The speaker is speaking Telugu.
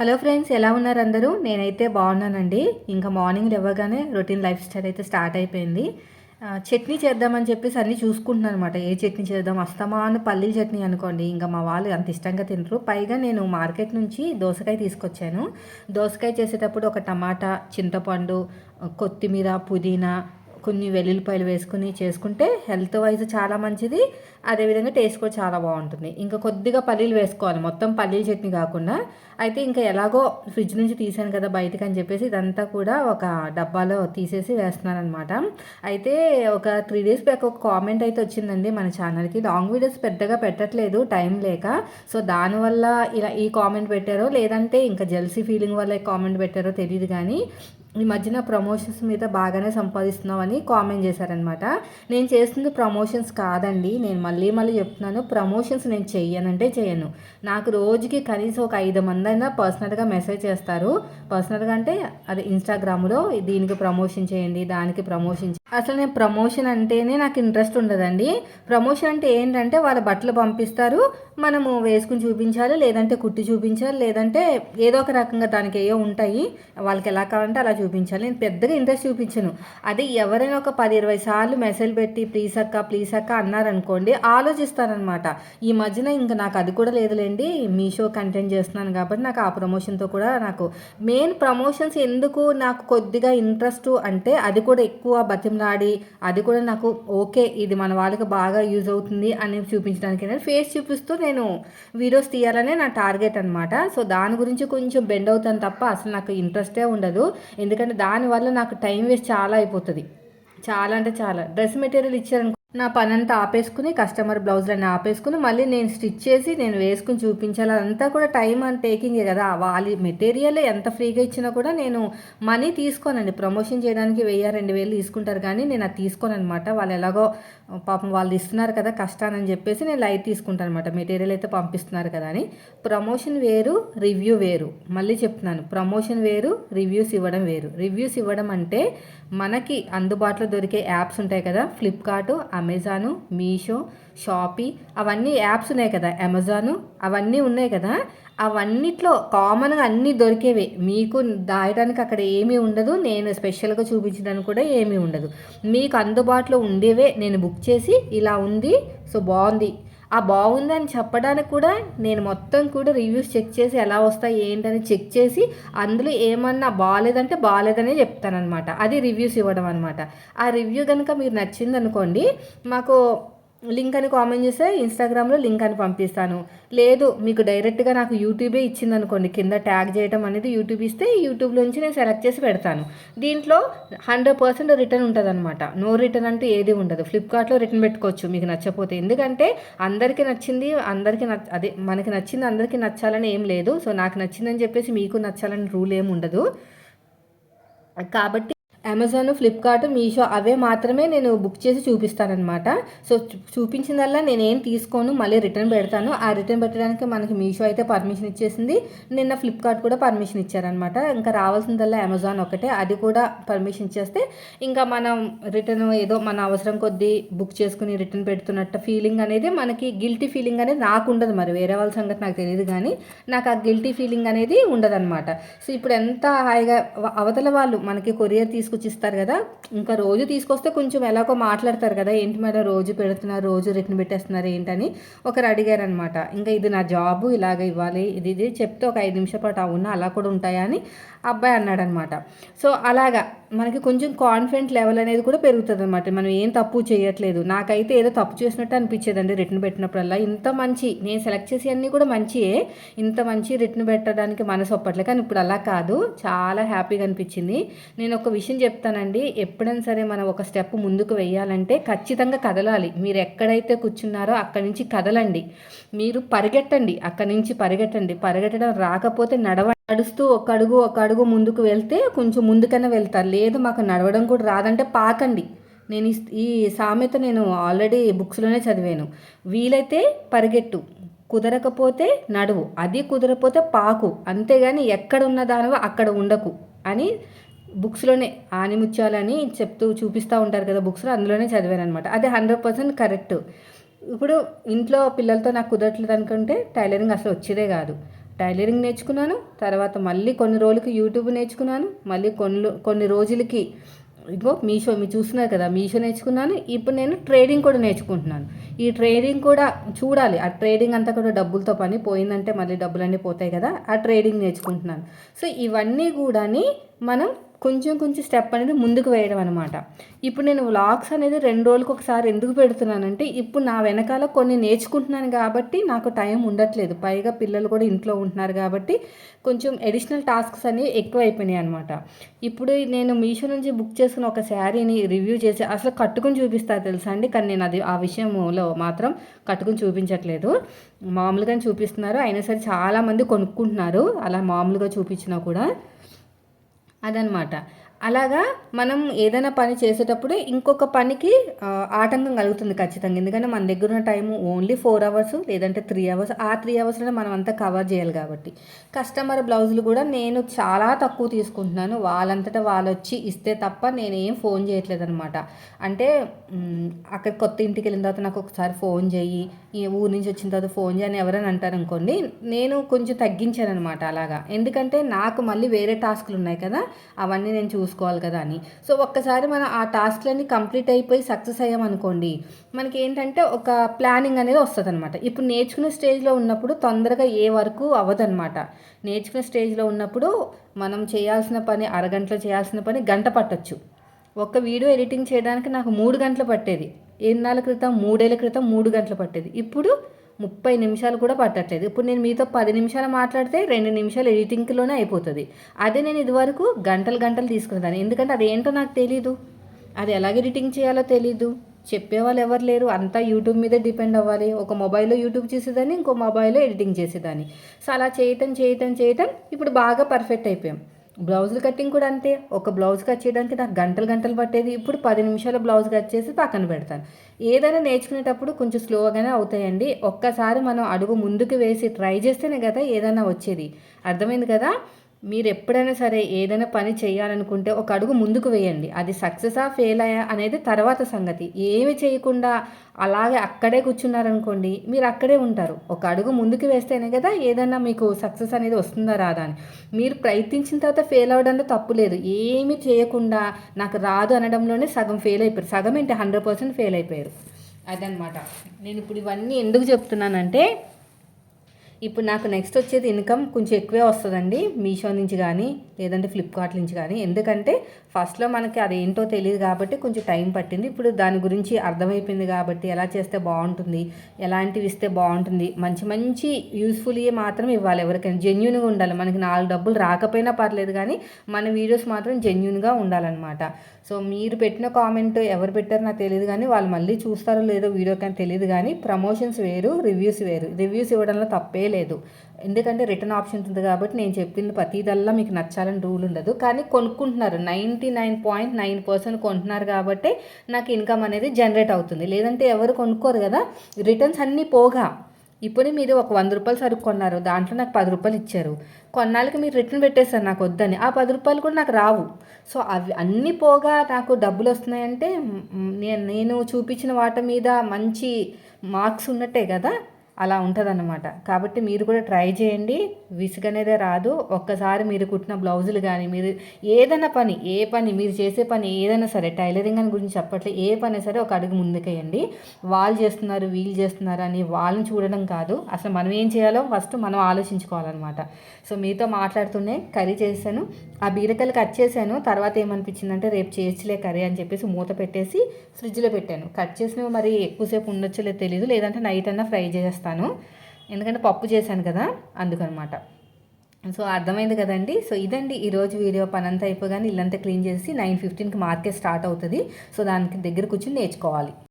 హలో ఫ్రెండ్స్, ఎలా ఉన్నారు అందరూ? నేనైతే బాగున్నానండి. ఇంకా మార్నింగ్ లేవగానే రొటీన్ లైఫ్ స్టైల్ అయితే స్టార్ట్ అయిపోయింది. చట్నీ చేద్దామని చెప్పేసి అన్నీ చూసుకుంటున్నాను అనమాట. ఏ చట్నీ చేద్దాం, అస్తమాను పల్లీల చట్నీ అనుకోండి, ఇంకా మా వాళ్ళు అంత ఇష్టంగా తినరు. పైగా నేను మార్కెట్ నుంచి దోసకాయ తీసుకొచ్చాను. దోసకాయ చేసేటప్పుడు ఒక టమాటా, చింతపండు, కొత్తిమీర, పుదీనా, కొన్ని వెల్లుల్లిపాయలు వేసుకుని చేసుకుంటే హెల్త్ వైజ్ చాలా మంచిది. అదేవిధంగా టేస్ట్ కూడా చాలా బాగుంటుంది. ఇంకా కొద్దిగా పల్లీలు వేసుకోవాలి, మొత్తం పల్లీల చట్నీ కాకుండా. అయితే ఇంకా ఎలాగో ఫ్రిడ్జ్ నుంచి తీసాను కదా బయటకు అని చెప్పేసి ఇదంతా కూడా ఒక డబ్బాలో తీసేసి వేస్తున్నాను అనమాట. అయితే ఒక 3 days బ్యాక్ ఒక కామెంట్ అయితే వచ్చిందండి మన ఛానల్కి. లాంగ్ వీడియోస్ పెద్దగా పెట్టట్లేదు టైం లేక. సో దానివల్ల ఇలా ఈ కామెంట్ పెట్టారో లేదంటే ఇంకా జెల్సీ ఫీలింగ్ వల్ల ఈ కామెంట్ పెట్టారో తెలియదు, కానీ ఈ మధ్యన ప్రమోషన్స్ మీద బాగానే సంపాదిస్తున్నావు అని కామెంట్ చేశారనమాట. నేను చేస్తుంది ప్రమోషన్స్ కాదండి, నేను మళ్ళీ చెప్తున్నాను, ప్రమోషన్స్ నేను చెయ్యనంటే చేయను. నాకు రోజుకి కనీసం ఒక 5 మంది అయినా పర్సనల్గా మెసేజ్ చేస్తారు. పర్సనల్గా అంటే అది ఇన్స్టాగ్రామ్లో దీనికి ప్రమోషన్ చేయండి, దానికి ప్రమోషన్. అసలు నేను ప్రమోషన్ అంటేనే నాకు ఇంట్రెస్ట్ ఉండదండి. ప్రమోషన్ అంటే ఏంటంటే వాళ్ళ బట్టలు పంపిస్తారు, మనము వేసుకుని చూపించాలి, లేదంటే కుట్టి చూపించాలి, లేదంటే ఏదో ఒక రకంగా దానికి ఏవో ఉంటాయి, వాళ్ళకి ఎలా కావాలంటే అలా చూపించాలి. నేను పెద్దగా ఇంట్రెస్ట్ చూపించను. అది ఎవరైనా ఒక 10-20 సార్లు మెసేజ్ పెట్టి ప్లీజ్ అక్క అన్నారనుకోండి, ఆలోచిస్తారనమాట. ఈ మధ్యన ఇంకా నాకు అది కూడా లేదులేండి, మీషో కంటెంట్ చేస్తున్నాను కాబట్టి నాకు ఆ ప్రమోషన్తో కూడా నాకు మెయిన్ ప్రమోషన్స్ ఎందుకు నాకు కొద్దిగా ఇంట్రెస్ట్ అంటే అది కూడా ఎక్కువ బతిమలాడి, అది కూడా నాకు ఓకే ఇది మన వాళ్ళకి బాగా యూజ్ అవుతుంది అని చూపించడానికి ఫేస్ చూపిస్తూ నేను వీడియోస్ తీయాలనే నా టార్గెట్ అనమాట. సో దాని గురించి కొంచెం బెండ్ అవుతాను తప్ప అసలు నాకు ఇంట్రెస్టే ఉండదు. ఎందుకంటే దానివల్ల నాకు టైం వేస్ట్ చాలా అయిపోతుంది. చాలా అంటే చాలా. డ్రెస్ మెటీరియల్ ఇచ్చారనుకో, నా పనంతా ఆపేసుకుని కస్టమర్ బ్లౌజులన్నీ ఆపేసుకుని మళ్ళీ నేను స్టిచ్ చేసి నేను వేసుకుని చూపించాలి. అదంతా కూడా టైం అండ్ టేకింగే కదా. వాళ్ళ మెటీరియల్ ఎంత ఫ్రీగా ఇచ్చినా కూడా నేను మనీ తీసుకోనండి. ప్రమోషన్ చేయడానికి 1000-2000 తీసుకుంటారు, కానీ నేను అది తీసుకోను అనమాట. వాళ్ళు ఎలాగో పాపం వాళ్ళు ఇస్తున్నారు కదా కష్టానని చెప్పేసి నేను లైట్ తీసుకుంటాను అనమాట. మెటీరియల్ అయితే పంపిస్తున్నారు కదా అని. ప్రమోషన్ వేరు, రివ్యూ వేరు. మళ్ళీ చెప్తున్నాను, ప్రమోషన్ వేరు, రివ్యూస్ ఇవ్వడం వేరు. రివ్యూస్ ఇవ్వడం అంటే మనకి అందుబాటులో దొరికే యాప్స్ ఉంటాయి కదా, ఫ్లిప్కార్ట్, అమెజాను, మీషో, షాపీ, అవన్నీ యాప్స్ ఉన్నాయి కదా, అమెజాను, అవన్నీ ఉన్నాయి కదా. అవన్నిట్లో కామన్గా అన్నీ దొరికేవే. మీకు దాయడానికి అక్కడ ఏమీ ఉండదు, నేను స్పెషల్గా చూపించడానికి కూడా ఏమీ ఉండదు. మీకు అందుబాటులో ఉండేవే నేను బుక్ చేసి ఇలా ఉంది, సో బాగుంది, ఆ బాగుంది అని చెప్పడానికి కూడా నేను మొత్తం కూడా రివ్యూస్ చెక్ చేసి ఎలా వస్తాయి ఏంటని చెక్ చేసి అందులో ఏమన్నా బాగాలేదంటే బాగాలేదనే చెప్తానమాట. అది రివ్యూస్ ఇవ్వడం అనమాట. ఆ రివ్యూ కనుక మీరు నచ్చింది అనుకోండి, మాకు లింక్ అని కామెంట్ చేస్తే ఇన్స్టాగ్రామ్లో లింక్ అని పంపిస్తాను. లేదు మీకు డైరెక్ట్గా నాకు యూట్యూబే ఇచ్చింది అనుకోండి, కింద ట్యాగ్ చేయడం అనేది యూట్యూబ్ ఇస్తే యూట్యూబ్లోంచి నేను సెలెక్ట్ చేసి పెడతాను. దీంట్లో 100% రిటర్న్ ఉంటుంది అనమాట. నో రిటర్న్ అంటూ ఏది ఉండదు. ఫ్లిప్కార్ట్లో రిటర్న్ పెట్టుకోవచ్చు మీకు నచ్చపోతే, ఎందుకంటే అందరికీ నచ్చింది అదే మనకి నచ్చింది అందరికీ నచ్చాలని ఏం లేదు. సో నాకు నచ్చిందని చెప్పేసి మీకు నచ్చాలని రూల్ ఏమి ఉండదు. కాబట్టి అమెజాన్, ఫ్లిప్కార్ట్, మీషో అవే మాత్రమే నేను బుక్ చేసి చూపిస్తానమాట. సో చూపించిందల్లా నేనేం తీసుకోను, మళ్ళీ రిటర్న్ పెడతాను. ఆ రిటర్న్ పెట్టడానికి మనకి మీషో అయితే పర్మిషన్ ఇచ్చేసింది, నిన్న ఫ్లిప్కార్ట్ కూడా పర్మిషన్ ఇచ్చారనమాట. ఇంకా రావాల్సిందల్లా అమెజాన్ ఒకటే, అది కూడా పర్మిషన్ ఇచ్చేస్తే ఇంకా మనం రిటర్న్ ఏదో మన అవసరం కొద్దీ బుక్ చేసుకుని రిటర్న్ పెడుతున్నట్టు ఫీలింగ్ అనేది మనకి, గిల్టీ ఫీలింగ్ అనేది నాకు ఉండదు. మరి వేరే వాళ్ళ సంగతి నాకు తెలియదు, కానీ నాకు ఆ గిల్టీ ఫీలింగ్ అనేది ఉండదన్నమాట. సో ఇప్పుడు ఎంత హాయిగా అవతల వాళ్ళు మనకి కొరియర్ తీసుకొచ్చి ఇస్తారు కదా, ఇంకా రోజు తీసుకొస్తే కొంచెం ఎలాగో మాట్లాడతారు కదా, ఏంటి మేడం రోజు పెడుతున్నారు, రోజు రిటర్న్ పెట్టేస్తున్నారు ఏంటని ఒకరు అడిగారు అనమాట. ఇంకా ఇది నా జాబు, ఇలాగ ఇవ్వాలి, ఇది చెప్తే ఒక 5 నిమిషాల పాటు అవునా అలా కూడా ఉంటాయా అని అబ్బాయి అన్నాడనమాట. సో అలాగా మనకి కొంచెం కాన్ఫిడెంట్ లెవెల్ అనేది కూడా పెరుగుతుంది అనమాట. మనం ఏం తప్పు చేయట్లేదు. నాకైతే ఏదో తప్పు చేసినట్టు అనిపించేదండి రిటర్న్ పెట్టినప్పుడల్లా. ఇంత మంచి నేను సెలెక్ట్ చేసి అన్నీ కూడా మంచియే, ఇంత మంచి రిటర్న్ పెట్టడానికి మనసు ఒప్పట్లే, కానీ ఇప్పుడు అలా కాదు, చాలా హ్యాపీగా అనిపించింది. నేను ఒక విషయం చెప్తానండి, ఎప్పుడైనా సరే మనం ఒక స్టెప్ ముందుకు వెయ్యాలంటే ఖచ్చితంగా కదలాలి. మీరు ఎక్కడైతే కూర్చున్నారో అక్కడి నుంచి కదలండి, మీరు పరిగెట్టండి, అక్కడి నుంచి పరిగెట్టండి. పరిగెట్టడం రాకపోతే నడుస్తూ ఒక అడుగు ముందుకు వెళ్తే కొంచెం ముందుకైనా వెళ్తారు. లేదు మాకు నడవడం కూడా రాదంటే పాకండి. నేను ఈ సామెత నేను ఆల్రెడీ బుక్స్లోనే చదివాను. వీలైతే పరిగెట్టు, కుదరకపోతే నడువు, అది కుదరకపోతే పాకు, అంతేగాని ఎక్కడ ఉన్న దానివో అక్కడ ఉండకు అని బుక్స్లోనే ఆనిముత్యాలని చెప్తూ చూపిస్తూ ఉంటారు కదా బుక్స్లో, అందులోనే చదివాను అనమాట. అది 100% కరెక్ట్. ఇప్పుడు ఇంట్లో పిల్లలతో నాకు కుదరట్లేదు అనుకుంటే టైలరింగ్ అసలు వచ్చేదే కాదు. టైలరింగ్ నేర్చుకున్నాను, తర్వాత మళ్ళీ కొన్ని రోజులకి యూట్యూబ్ నేర్చుకున్నాను, మళ్ళీ కొన్ని రోజులకి ఇదిగో మీషో మీరు చూస్తున్నారు కదా, మీషో నేర్చుకున్నాను. ఇప్పుడు నేను ట్రేడింగ్ కూడా నేర్చుకుంటున్నాను. ఈ ట్రేడింగ్ కూడా చూడాలి, ఆ ట్రేడింగ్ అంతా కూడా డబ్బులతో పని, పోయిందంటే మళ్ళీ డబ్బులన్నీ పోతాయి కదా, ఆ ట్రేడింగ్ నేర్చుకుంటున్నాను. సో ఇవన్నీ కూడా మనం కొంచెం కొంచెం స్టెప్ అనేది ముందుకు వేయడం అనమాట. ఇప్పుడు నేను వ్లాగ్స్ అనేది 2 రోజులకు ఒకసారి ఎందుకు పెడుతున్నానంటే, ఇప్పుడు నా వెనకాల కొన్ని నేర్చుకుంటున్నాను కాబట్టి నాకు టైం ఉండట్లేదు. పైగా పిల్లలు కూడా ఇంట్లో ఉంటున్నారు కాబట్టి కొంచెం అడిషనల్ టాస్క్స్ అనేవి ఎక్కువ అయిపోయినాయి అనమాట. ఇప్పుడు నేను మీషో నుంచి బుక్ చేసుకున్న ఒక శారీని రివ్యూ చేసి అసలు కట్టుకుని చూపిస్తా తెలుసా అండి, కానీ నేను ఆ విషయంలో మాత్రం కట్టుకుని చూపించట్లేదు, మామూలుగానే చూపిస్తున్నారు. అయినా సరే చాలామంది కొనుక్కుంటున్నారు అలా మామూలుగా చూపించినా కూడా. అదనమాట. అలాగా మనం ఏదైనా పని చేసేటప్పుడు ఇంకొక పనికి ఆటంకం కలుగుతుంది ఖచ్చితంగా. ఎందుకంటే మన దగ్గర ఉన్న టైము ఓన్లీ 4 అవర్స్ లేదంటే 3 అవర్స్. ఆ 3 అవర్స్లో మనం అంతా కవర్ చేయాలి కాబట్టి. కస్టమర్ బ్లౌజులు కూడా నేను చాలా తక్కువ తీసుకుంటున్నాను. వాళ్ళంతటా వాళ్ళు వచ్చి ఇస్తే తప్ప నేనేం ఫోన్ చేయట్లేదు అనమాట. అంటే అక్కడ కొత్త ఇంటికి వెళ్ళిన తర్వాత నాకు ఒకసారి ఫోన్ చేయి, ఈ ఊరు నుంచి వచ్చిన తర్వాత ఫోన్ చేయని ఎవరైనా అంటారు అనుకోండి, నేను కొంచెం తగ్గించాను అనమాట అలాగా. ఎందుకంటే నాకు మళ్ళీ వేరే టాస్క్లు ఉన్నాయి కదా, అవన్నీ నేను చూసుకోవాలి కదా అని. సో ఒక్కసారి మనం ఆ టాస్క్లన్నీ కంప్లీట్ అయిపోయి సక్సెస్ అయ్యామనుకోండి, మనకి ఏంటంటే ఒక ప్లానింగ్ అనేది వస్తుంది అనమాట. ఇప్పుడు నేర్చుకునే స్టేజ్లో ఉన్నప్పుడు తొందరగా ఏ వరకు అవ్వదన్నమాట. నేర్చుకునే స్టేజ్లో ఉన్నప్పుడు మనం చేయాల్సిన పని అరగంటలో చేయాల్సిన పని గంట పట్టొచ్చు. ఒక వీడియో ఎడిటింగ్ చేయడానికి నాకు 3 గంటలు పట్టేది. ఎన్నాళ్ళ క్రితం, 3 ఏళ్ల క్రితం 3 గంటలు పట్టేది. ఇప్పుడు 30 నిమిషాలు కూడా పట్టట్లేదు. ఇప్పుడు నేను మీతో 10 నిమిషాలు మాట్లాడితే 2 నిమిషాలు ఎడిటింగ్లోనే అయిపోతుంది. అదే నేను ఇదివరకు గంటలు గంటలు తీసుకునేదాన్ని. ఎందుకంటే అదేంటో నాకు తెలీదు, అది ఎలాగ ఎడిటింగ్ చేయాలో తెలీదు, చెప్పేవాళ్ళు ఎవరు లేరు, అంతా యూట్యూబ్ మీదే డిపెండ్ అవ్వాలి. ఒక మొబైల్లో యూట్యూబ్ చేసేదాన్ని, ఇంకో మొబైల్లో ఎడిటింగ్ చేసేదాన్ని. సో అలా చేయటం ఇప్పుడు బాగా పర్ఫెక్ట్ అయిపోయాం. బ్లౌజులు కటింగ్ కూడా అంతే. ఒక బ్లౌజ్ కట్ చేయడానికి నాకు గంటలు గంటలు పట్టేది, ఇప్పుడు 10 నిమిషాల బ్లౌజ్ కట్ చేసి పక్కన పెడతాను. ఏదైనా నేర్చుకునేటప్పుడు కొంచెం స్లోగానే అవుతాయండి. ఒక్కసారి మనం అడుగు ముందుకు వేసి ట్రై చేస్తేనే కదా ఏదైనా వచ్చేది. అర్థమైంది కదా. మీరు ఎప్పుడైనా సరే ఏదైనా పని చేయాలనుకుంటే ఒక అడుగు ముందుకు వేయండి. అది సక్సెసా ఫెయిల్ అయ్యా అనేది తర్వాత సంగతి. ఏమి చేయకుండా అలాగే అక్కడే కూర్చున్నారనుకోండి, మీరు అక్కడే ఉంటారు. ఒక అడుగు ముందుకు వేస్తేనే కదా ఏదైనా మీకు సక్సెస్ అనేది వస్తుందా రాదా అని. మీరు ప్రయత్నించిన తర్వాత ఫెయిల్ అవ్వడంలో తప్పు లేదు. ఏమి చేయకుండా నాకు రాదు అనడంలోనే సగం ఫెయిల్ అయిపోయారు. సగం ఏంటి 100% ఫెయిల్ అయిపోయారు. అదనమాట. నేను ఇప్పుడు ఇవన్నీ ఎందుకు చెప్తున్నానంటే, ఇప్పుడు నాకు నెక్స్ట్ వచ్చేది ఇన్కమ్ కొంచెం ఎక్కువే వస్తుందండి, మీషో నుంచి కానీ లేదంటే ఫ్లిప్కార్ట్ నుంచి కానీ. ఎందుకంటే ఫస్ట్లో మనకి అదేంటో తెలియదు కాబట్టి కొంచెం టైం పట్టింది. ఇప్పుడు దాని గురించి అర్థమైపోయింది కాబట్టి ఎలా చేస్తే బాగుంటుంది, ఎలాంటివి ఇస్తే బాగుంటుంది, మంచి మంచి యూస్ఫుల్ మాత్రం ఇవ్వాలి. ఎవరికైనా జెన్యున్గా ఉండాలి. మనకి 4 డబ్బులు రాకపోయినా పర్లేదు కానీ మన వీడియోస్ మాత్రం జెన్యున్గా ఉండాలన్నమాట. సో మీరు పెట్టిన కామెంట్ ఎవరు పెట్టారో నాకు తెలియదు కానీ, వాళ్ళు మళ్ళీ చూస్తారో లేదో వీడియో కానీ తెలియదు కానీ, ప్రమోషన్స్ వేరు, రివ్యూస్ వేరు. రివ్యూస్ ఇవ్వడంలో తప్పే లేదు, ఎందుకంటే రిటర్న్ ఆప్షన్ ఉంది కాబట్టి. నేను చెప్పింది ప్రతిదల్లా మీకు నచ్చాలని రూల్ ఉండదు. కానీ కొనుక్కుంటున్నారు, 99.9% కొంటున్నారు కాబట్టి నాకు ఇన్కమ్ అనేది జనరేట్ అవుతుంది. లేదంటే ఎవరు కొనుక్కోరు కదా. రిటర్న్స్ అన్నీ పోగా, ఇప్పుడు మీరు ఒక 100 రూపాయలు సరుకు కొన్నారు, దాంట్లో నాకు 10 రూపాయలు ఇచ్చారు, కొన్నాళ్ళకి మీరు రిటర్న్ పెట్టేస్తారు నాకు వద్దని, ఆ 10 రూపాయలు కూడా నాకు రావు. సో అవి అన్నీ పోగా నాకు డబ్బులు వస్తున్నాయంటే నేను చూపించిన వాటి మీద మంచి మార్క్స్ ఉన్నట్టే కదా. అలా ఉంటుందన్నమాట. కాబట్టి మీరు కూడా ట్రై చేయండి, విసుగనేదే రాదు. ఒక్కసారి మీరు కుట్టిన బ్లౌజులు కానీ, మీరు ఏదైనా పని, ఏ పని మీరు చేసే పని ఏదైనా సరే, టైలరింగ్ అని గురించి చెప్పట్లేదు, ఏ పని సరే ఒక అడుగు ముందుకేయండి. వాళ్ళు చేస్తున్నారు వీళ్ళు చేస్తున్నారు అని వాళ్ళని చూడడం కాదు, అసలు మనం ఏం చేయాలో ఫస్ట్ మనం ఆలోచించుకోవాలన్నమాట. సో మీతో మాట్లాడుతూనే కర్రీ చేశాను, ఆ బీరకాయలు కట్ చేశాను. తర్వాత ఏమనిపించిందంటే రేపు చేయొచ్చులే కర్రీ అని చెప్పేసి మూత పెట్టేసి ఫ్రిడ్జ్లో పెట్టాను. కట్ చేసినవి మరి ఎక్కువసేపు ఉండొచ్చో లేదో తెలియదు, లేదంటే నైట్ అన్నా ఫ్రై చేస్తాను, ఎందుకంటే పప్పు చేశాను కదా అందుకనమాట. సో అర్థమైంది కదండి. సో ఇదండి ఈరోజు వీడియో. పని అంతా అయిపోగానే ఇల్లంతా క్లీన్ చేసి 9:15కి మార్కెట్ స్టార్ట్ అవుతుంది. సో దానికి దగ్గర కూర్చొని నేర్చుకోవాలి.